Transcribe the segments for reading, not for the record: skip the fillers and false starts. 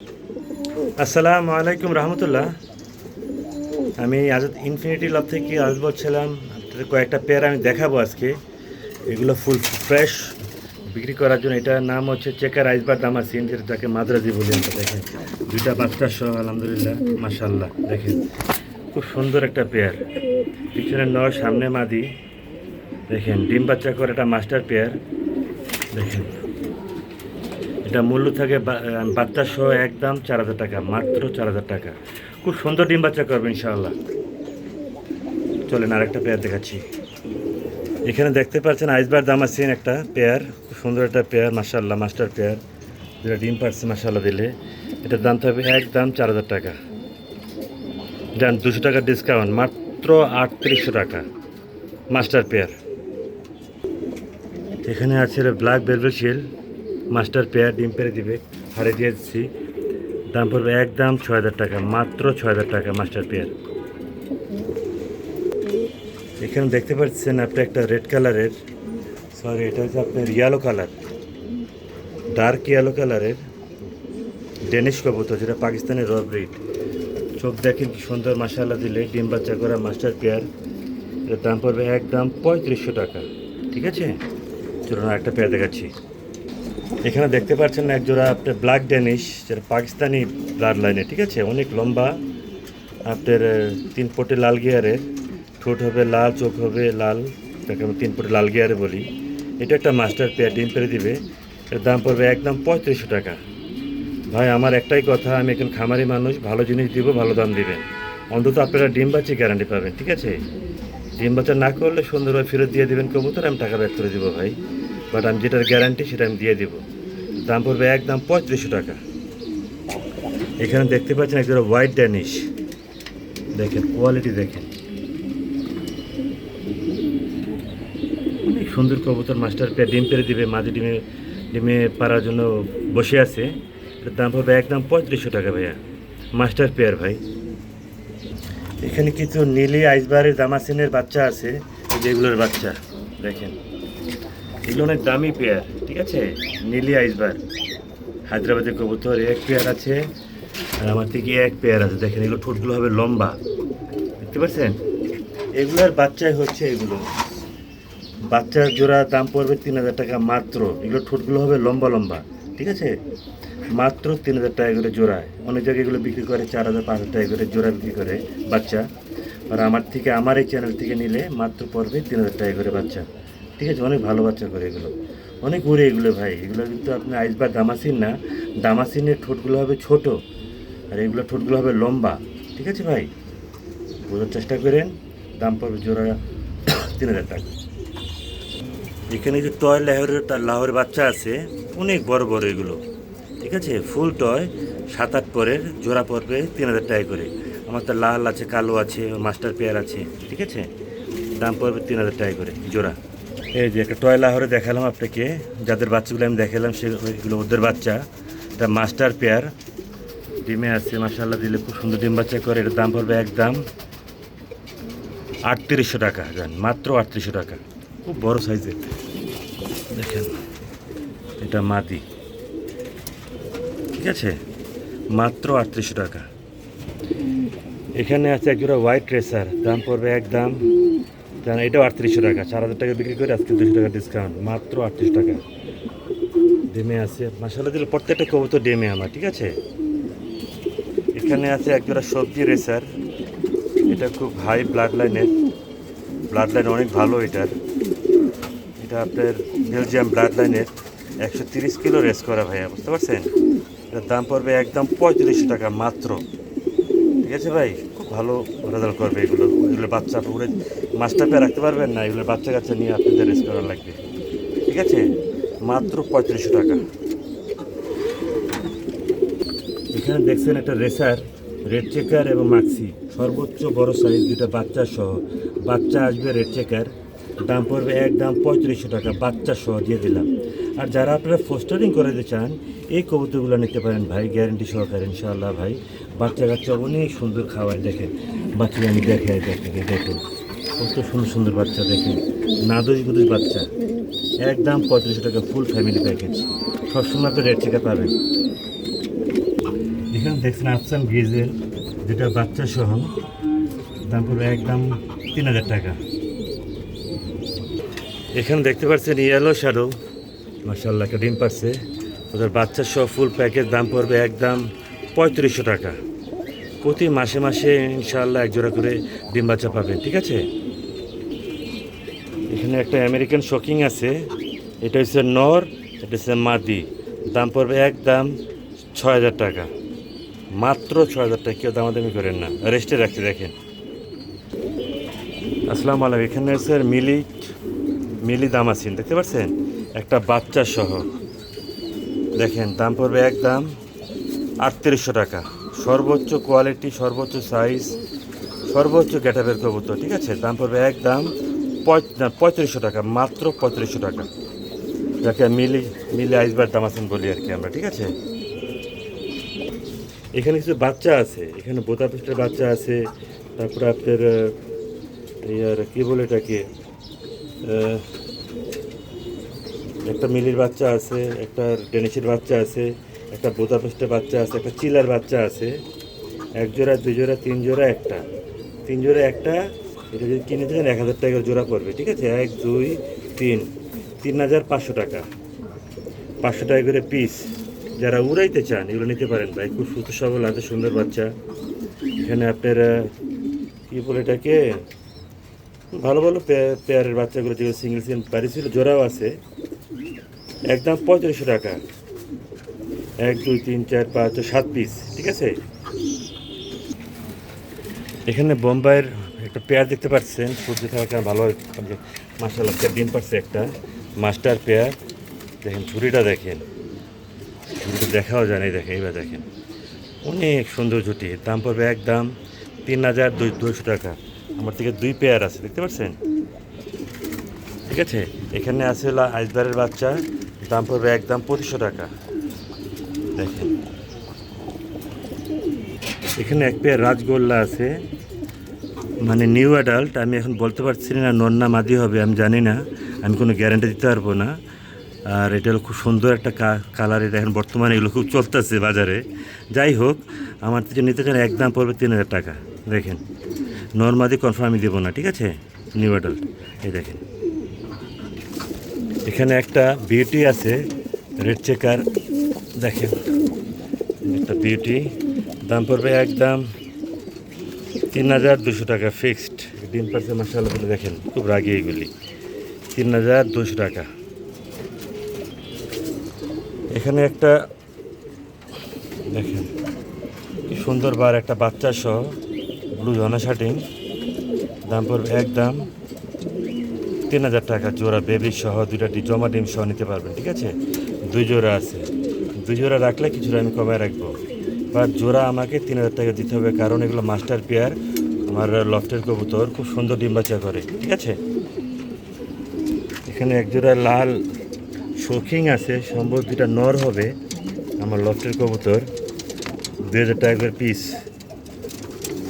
আসসালামু আলাইকুম রহমতুল্লাহ। আমি আজাদ ইনফিনিটি লাভ থেকে আজ বলছিলাম। আপনাদের কয়েকটা পেয়ার আমি দেখাবো আজকে। এগুলো ফুল ফ্রেশ বিক্রি করার জন্য। এটার নাম হচ্ছে চেকার আইসবার দামাসিন, যেটা তাকে মাদ্রাজি বলি আমরা। দেখেন দুইটা বাচ্চা সহ, আলহামদুলিল্লাহ মাশাআল্লাহ। দেখেন খুব সুন্দর একটা পেয়ার, পিছনে নয় সামনে মাদি। দেখেন ডিম বাচ্চা করে একটা মাস্টার পেয়ার। দেখেন এটা মূল্য থাকে বাচ্চা সহ একদম 4,000 টাকা, মাত্র 4,000 টাকা। খুব সুন্দর ডিম বাচ্চা করবে ইনশাআল্লাহ। চলেন আরেকটা পেয়ার দেখাচ্ছি। এখানে দেখতে পাচ্ছেন আইসবার দামাসিন একটা পেয়ার, খুব সুন্দর একটা পেয়ার মাশাআল্লাহ, মাস্টার পেয়ার, যেটা ডিম পারছে মাশাআল্লাহ দিলে। এটার দাম থাকবে একদম 4,000 টাকা। যান 200 টাকা ডিসকাউন্ট, মাত্র 3800 টাকা মাস্টার পেয়ার। এখানে আছে ব্ল্যাক বেলভেট শিল মাস্টার পেয়ার, ডিম পেরে দিবে, হারে দিয়ে দিচ্ছি। দাম পড়বে একদম 6,000 টাকা, মাত্র 6,000 টাকা মাস্টার পেয়ার। এখানে দেখতে পাচ্ছেন আপনি একটা রেড কালারের, সরি এটা হচ্ছে আপনার ইয়েলো কালার, ডার্ক ইয়েলো কালারের ডেনিশ কবুতর, যেটা পাকিস্তানের র ব্রিড। চোখ দেখেন কি সুন্দর মাশাআল্লাহ দিলে, ডিম বাচ্চা করা মাস্টার পেয়ার। এর দাম পড়বে একদম 3500 টাকা। ঠিক আছে, চলুন একটা পেয়ার দেখাচ্ছি। এখানে দেখতে পাচ্ছেন এক জোড়া আপনার ব্ল্যাক ডেনিশ, যেটা পাকিস্তানি ব্লাড লাইনে। ঠিক আছে, অনেক লম্বা, আপনার 3 পটে লাল গিয়ারের, ঠোঁট হবে লাল, চোখ হবে লাল, তাকে আমি 3 পটে লাল গিয়ারে বলি। এটা একটা মাস্টার পেয়ার, ডিম পেরে দিবে। এর দাম পড়বে একদম 3500 টাকা। ভাই আমার একটাই কথা, আমি এখন খামারি মানুষ, ভালো জিনিস দিব, ভালো দাম দিবেন। অন্তত আপনারা ডিম বাচ্চা গ্যারান্টি পাবেন। ঠিক আছে, ডিম বাচ্চা না করলে সুন্দরভাবে ফেরত দিয়ে দেবেন কবুতর, আমি টাকা ব্যাক করে দেবো ভাই। বাট আমি যেটার গ্যারান্টি সেটা আমি দিয়ে দেবো। দাম পড়বে একদম 3500 টাকা। এখানে দেখতে পাচ্ছেন একজন হোয়াইট ড্যানিশ, দেখেন কোয়ালিটি দেখেন, অনেক সুন্দর কবুতর মাস্টার পেয়ার, ডিম পেরে দিবে, মাঝে ডিমে পারার জন্য বসে আছে। এটার দাম পড়বে একদম 3500 টাকা ভাইয়া, মাস্টার পেয়ার ভাই। এখানে কিছু নীলি আইসবারের দামাসিনের বাচ্চা আছে, যেগুলোর বাচ্চা দেখেন, এগুলো অনেক দামি পেয়ার। ঠিক আছে, নীলি আইসবার হায়দ্রাবাদের কবুতর, এক পেয়ার আছে, আর আমার থেকে এক পেয়ার আছে। দেখেন এগুলো ঠোঁটগুলো হবে লম্বা, দেখতে পাচ্ছেন? এগুলোর বাচ্চাই হচ্ছে এগুলো, বাচ্চার জোড়া দাম পড়বে 3,000 টাকা মাত্র। এগুলো ঠোঁটগুলো হবে লম্বা লম্বা। ঠিক আছে, মাত্র 3,000 টাকা করে জোড়ায়। অনেক জায়গায় এগুলো বিক্রি করে 4,000 5,000 টাকা করে জোড়া বিক্রি করে বাচ্চা। আর আমার থেকে, আমার এই চ্যানেল থেকে নিলে মাত্র পড়বে 3,000 টাকা করে বাচ্চা। ঠিক আছে, অনেক ভালো বাচ্চা করে এগুলো, অনেক উড়ে এগুলো ভাই। এগুলো কিন্তু আপনি আইসবার দামাসিন না, দামাসিনের ঠোঁটগুলো হবে ছোট, আর এগুলো ঠোঁটগুলো হবে লম্বা। ঠিক আছে ভাই, বোঝার চেষ্টা করেন। দাম পড়বে জোড়া 3,000 টাকা। এখানে যে টয় লাহোরের বাচ্চা আছে, অনেক বড় বড় এগুলো। ঠিক আছে, ফুল টয় 7-8 পরের জোড়া পড়বে 3,000 টাকা করে। আমার তো লাল আছে, কালো আছে, মাস্টার পেয়ার আছে। ঠিক আছে, দাম পড়বে 3,000 টাকা করে জোড়া। এই যে একটা টয় লাহোরে দেখালাম আপনাকে, যাদের বাচ্চাগুলো আমি দেখালাম সেগুলো ওদের বাচ্চা। এটা মাস্টার পেয়ার, ডিমে আছে মাশাআল্লাহ দিলে, খুব সুন্দর ডিম বাচ্চা করে। এটার দাম পড়বে একদম 3800 টাকা। জান মাত্র 3800 টাকা, খুব বড় সাইজের। দেখেন এটা মাদি। ঠিক আছে, মাত্র 3800 টাকা। এখানে আছে একজোড়া হোয়াইট রেসার, দাম পড়বে একদম, জান এটাও 3800 টাকা। 4,000 টাকা বিক্রি করে আজকে 200 টাকা ডিসকাউন্ট, মাত্র 38 টাকা। ডিমে আছে মাশাআল্লাহ দিলে, প্রত্যেকটা কবুতর ডিমে আমার। ঠিক আছে, এখানে আছে একজোড়া সবজি রেসার, এটা খুব হাই ব্লাড লাইনের, ব্লাড লাইন অনেক ভালো এটার। এটা আপনার বেলজিয়াম ব্লাড লাইনের, 130 কিলো রেস করা ভাইয়া, বুঝতে পারছেন? এটার দাম পড়বে একদম 3500 টাকা মাত্র। ঠিক আছে ভাই, খুব ভালো রেজাল্ট করবে এগুলো। এগুলো বাচ্চা পুকুরে মাছটা পেয়ে রাখতে পারবেন না, এগুলো বাচ্চা কাচ্চা নিয়ে আপনাদের রেস করা লাগবে। ঠিক আছে, মাত্র 3500 টাকা। এখানে দেখছেন একটা রেসার, রেড চেকার এবং মাক্সি, সর্বোচ্চ বড় সাইজ, দুটা বাচ্চা সহ। বাচ্চা আসবে রেড চেকার, দাম পড়বে একদম 3500 টাকা, বাচ্চা সহ দিয়ে দিলাম। আর যারা আপনারা ফোস্টারিং করাতে চান, এই কবুতরগুলো নিতে পারেন ভাই, গ্যারেন্টি সহকারে ইনশাআল্লাহ ভাই। বাচ্চা কাচ্চা অনেক সুন্দর খাওয়ায়। দেখেন বাচ্চা আমি দেখাই, দেখেন কত সুন্দর সুন্দর বাচ্চা। দেখেন নাদুস গুদুস বাচ্চা, একদম 3500 টাকা ফুল ফ্যামিলি প্যাকেজ। সবসময় আপনি রেড চেকার পাবেন। এখানে দেখছেন আফসান গ্রিজেল, যেটা বাচ্চা সহ, দাম পড়বে একদম 3000 টাকা। এখানে দেখতে পাচ্ছেন ইয়েলো শ্যাডো, মাশাআল্লাহ একটা ডিম পাচ্ছে, ওদের বাচ্চা সহ ফুল প্যাকেজ দাম পড়বে একদম 3500 টাকা। প্রতি মাসে মাসে ইনশাআল্লাহ এক জোড়া করে ডিম বাচ্চা পাবেন, ঠিক আছে। এখানে একটা আমেরিকান শকিং আছে, এটা হচ্ছে নর, এটা হচ্ছে মাদি, দাম পড়বে একদম 6000 টাকা, মাত্র 6000 টাকা। কেউ দামাদামি করেন না, রেস্টে রাখতে। দেখেন, আসসালামু আলাইকুম। এখানে হচ্ছে মিলি দামাসিন, দেখতে পাচ্ছেন, একটা বাচ্চা সহ। দেখেন দাম পড়বে একদম 3800 টাকা। সর্বোচ্চ কোয়ালিটি, সর্বোচ্চ সাইজ, সর্বোচ্চ গ্যাটাপের কবুতর, ঠিক আছে। দাম পড়বে একদম 3500 টাকা, মাত্র 3500 টাকা, যাকে মিলি আইসবার দামাসিন বলি আর কি আমরা, ঠিক আছে। এখানে কিছু বাচ্চা আছে, এখানে বোতাপেস্টের বাচ্চা আছে, তারপরে আপনার আর কী বলে এটাকে, একটা মিলির বাচ্চা আছে, একটা ডেনিশের বাচ্চা আছে, একটা বোতাপেস্টের বাচ্চা আছে, একটা চিলার বাচ্চা আছে। এক জোড়া, দুই জোড়া, তিন জোড়া, তিন জোড়া একটা। এটা যদি কিনে দেন 1000 টাকা জোড়া পড়বে, ঠিক আছে। 1 2 3, 3500 টাকা, 500 টাকা করে পিস। যারা উড়াইতে চান এগুলো নিতে পারেন ভাই, খুব সুস্থ সবল আছে, সুন্দর বাচ্চা। এখানে আপনার কী বলে এটাকে, ভালো ভালো পেয়ারের বাচ্চাগুলো, যেগুলো সিঙ্গেল বাড়ি ছিল, জোড়াও আছে, একদম 3500 টাকা। 1 2 3 4 5 7 পিস, ঠিক আছে। এখানে বোম্বাইয়ের একটা পেয়ার দেখতে পাচ্ছেন, সূর্য থাকার কারণে ভালো, মাশাআল্লাহ ডিম পাচ্ছে একটা মাস্টার পেয়ার। দেখেন ঝুড়িটা, দেখেন ঝুড়িটা দেখাও যায় না, দেখেন এইবার দেখেন, অনেক সুন্দর ঝুটি। দাম পড়বে একদম 3200 টাকা। আমার থেকে 2 পেয়ার আছে, দেখতে পাচ্ছেন, ঠিক আছে। এখানে আছে হলো আইসবারের বাচ্চা, দাম পড়বে একদম 2500 টাকা। দেখেন এখানে এক পেয়ার রাজগোল্লা আছে, মানে নিউ অ্যাডাল্ট। আমি এখন বলতে পারছি না নর না মাদি হবে, আমি জানি না, আমি কোনো গ্যারান্টি দিতে পারবো না। আর এটা হলো খুব সুন্দর একটা কালার, এটা এখন বর্তমানে এগুলো খুব চলতেছে বাজারে। যাই হোক, আমার থেকে নিতে চান একদম পড়বে 3000 টাকা। দেখেন নর মাদি কনফার্ম আমি দেবো না, ঠিক আছে, নিউ অ্যাডাল্ট। এই দেখেন এখানে একটা বিউটি আছে, রেড চেকার, দেখেন একটা বিউটি, দাম পড়বে একদম 3200 টাকা ফিক্সড। ডিম পারছে মাশাআল্লাহ বলে, দেখেন খুব রাগি এইগুলি, 3200 টাকা। এখানে একটা দেখেন কি সুন্দর বার, একটা বাচ্চা সহ ব্লু জনা শার্টিং, দাম পড়বে একদম 3000 টাকা জোড়া, বেবি সহ, 2টা জমা ডিম সহ নিতে পারবেন, ঠিক আছে। 2 জোড়া আছে, 2 জোড়া রাখলে কিছুটা আমি কমায় রাখবো, বাট জোড়া আমাকে 3000 টাকা দিতে হবে, কারণ এগুলো মাস্টার পেয়ার, আমার লফটের কবুতর, খুব সুন্দর ডিম বাচ্চা করে, ঠিক আছে। এখানে এক জোড়া লাল শৌখিন আছে, সম্ভবত 2টা নর হবে, আমার লফটের কবুতর, 2000 টাকা করে পিস।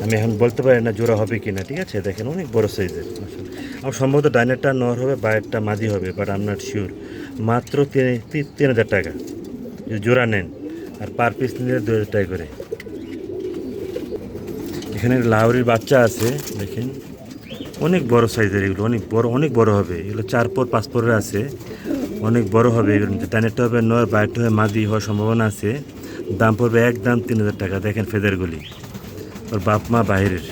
আমি এখন বলতে পারি না জোড়া হবে কি না, ঠিক আছে। দেখেন অনেক বড় সাইজের, আমার সম্ভবত ডাইনেরটা নর হবে, বাইরেরটা মাদি হবে, but I am not sure. মাত্র 3000 টাকা যদি জোড়া নেন, আর পার পিস নিলে 2000 টাকা করে। এখানে লাউরির বাচ্চা আছে, দেখেন অনেক বড় সাইজের, এগুলো অনেক বড় হবে, এগুলো 4 পর 5 পরের আছে, অনেক বড় হবে এগুলো। ডাইনেরটা হবে নর, বাইরেরটা হবে মাদি হওয়ার সম্ভাবনা আছে। দাম পড়বে একদম 3000 টাকা। দেখেন ফেদারগুলি, ওর বাপ মা বাইরের,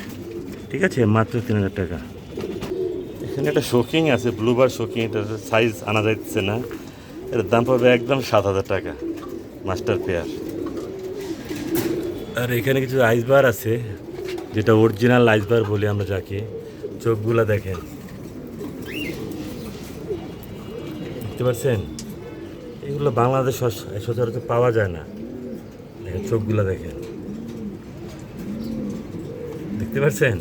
ঠিক আছে, মাত্র 3000 টাকা। এখানে একটা শোকিং আছে, ব্লুবার শোকিং, এটা সাইজ আনা যাচ্ছে না, এটার দাম পড়বে একদম 7000 টাকা, মাস্টার পেয়ার। আর এখানে কিছু আইসবার আছে, যেটা অরিজিনাল আইসবার বলি আমরা যাকে, চোখগুলা দেখেন, দেখতে পাচ্ছেন, এগুলো বাংলাদেশ সচরাচর পাওয়া যায় না। দেখেন চোখগুলা দেখেন, দেখতে পাচ্ছেন,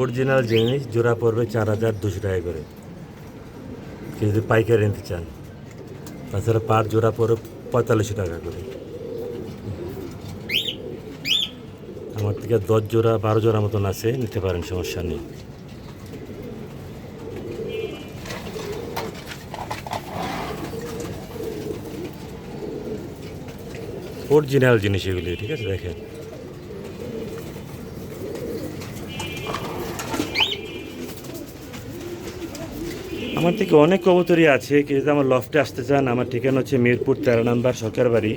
অরিজিনাল জিনিস। জোড়া পড়বে 4200 টাকা করে, কেউ যদি পাইকারি নিতে চান। তাছাড়া পার জোড়া পড়বে 4500 টাকা করে। আমার থেকে 10 জোড়া 12 জোড়া মতন আছে, নিতে পারেন, সমস্যা নেই। অরিজিনাল জিনিস এগুলি, ঠিক আছে দেখেন। আমার থেকে অনেক কবুতরই আছে, কেউ যদি আমার লফটে আসতে চান, আমার ঠিকানা হচ্ছে মিরপুর 13 নম্বর সরকার বাড়ি,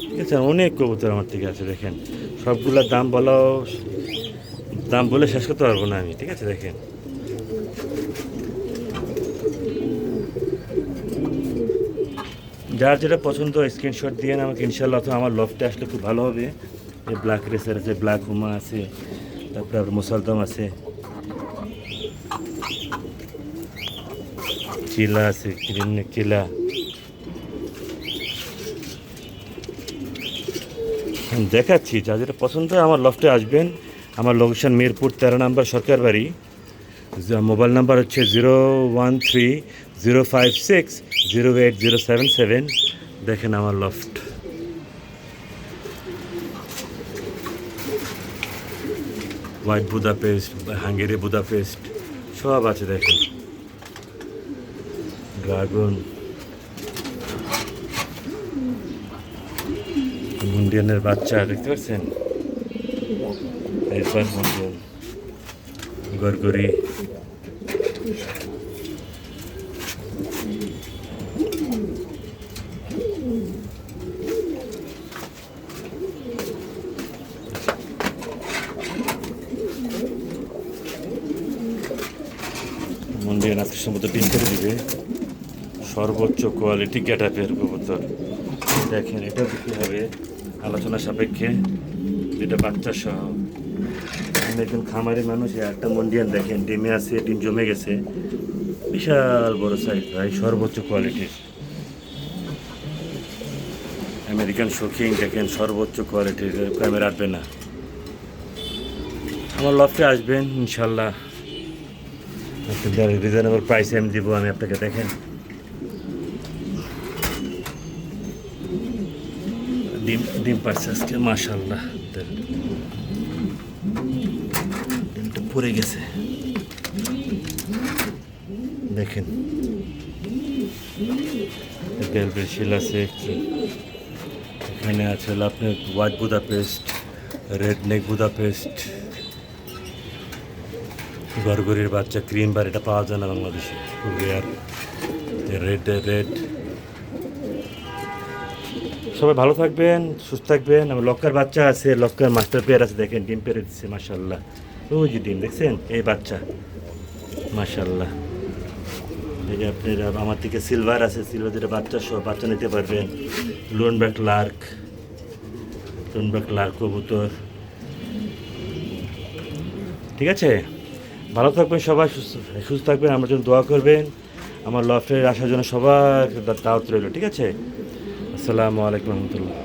ঠিক আছে। অনেক কবুতর আমার থেকে আছে দেখেন, সবগুলোর দাম বলে শেষ করতে পারবো না আমি, ঠিক আছে দেখেন। যার যেটা পছন্দ স্ক্রিনশট দিয়ে আমাকে ইনশাল্লাহ, অথবা আমার লফটে আসলে খুব ভালো হবে। এই ব্ল্যাক রেসার আছে, ব্ল্যাক হুমা আছে, তারপরে আবার মুসালদম আছে, চিলা আছে, চিলা। দেখাচ্ছি, যা যেটা পছন্দ হয় আমার লফটে আসবেন। আমার লোকেশন মিরপুর 13 নম্বর সরকার বাড়ি। মোবাইল নাম্বার হচ্ছে 013056080077। দেখেন আমার loft. White Budapest, Hungary Budapest সব আছে দেখেন। ড্রাগন, মুন্ডিয়ানের বাচ্চা দেখতে পাচ্ছেন, এরপর মুন্ডিয়ান, গরগরি, মুন্ডিয়ান আজকে সম্ভবত ডিম করে দিবে। সর্বোচ্চ কোয়ালিটি গেটআপের কবুতর দেখেন, এটা বিক্রি হবে আলোচনা সাপেক্ষে, যেটা বাচ্চা সহ। আমি একজন খামারি মানুষ, একটা মুন্ডিয়ান দেখেন ডিমে আছে, ডিম জমে গেছে, বিশাল বড় সাইজ ভাই, সর্বোচ্চ কোয়ালিটির আমেরিকান শোকিং দেখেন, সর্বোচ্চ কোয়ালিটির, ক্যামেরা আসবে না। আমার লফটে আসবেন ইনশাল্লাহ, রিজনেবল প্রাইসে আমি দিব আমি আপনাকে। দেখেন ডিম পাচ্ছে আজকে মাশাল্লাহ, ডিমটা পড়ে গেছে দেখেন। বেলবেশিল আছে, এখানে আছে আপনার white Budapest, red neck Budapest, গরগরির বাচ্চা, ক্রিম বার, এটা পাওয়া যায় না বাংলাদেশে, খুব রেয়ার। রেড। সবাই ভালো থাকবেন, সুস্থ থাকবেন। আমার লক্কার বাচ্চা আছে, লক্কার মাস্টার পেয়ার আছে দেখেন, ডিম পেরে দিচ্ছে মাশাল্লাহ। ওই যে ডিম দেখছেন, এই বাচ্চা মাশাল্লাহ। এই যে আপনার আমার থেকে সিলভার আছে, সিলভার যেটা বাচ্চা সহ বাচ্চা নিতে পারবেন। লোনব্যাক লার্ক কবুতর, ঠিক আছে। ভালো থাকবেন সবাই, সুস্থ থাকবেন, আমার জন্য দোয়া করবেন। আমার লফটে আসার জন্য সবার দাওয়াত রইল, ঠিক আছে। আসসালামু আলাইকুম রহমতুল্লাহ।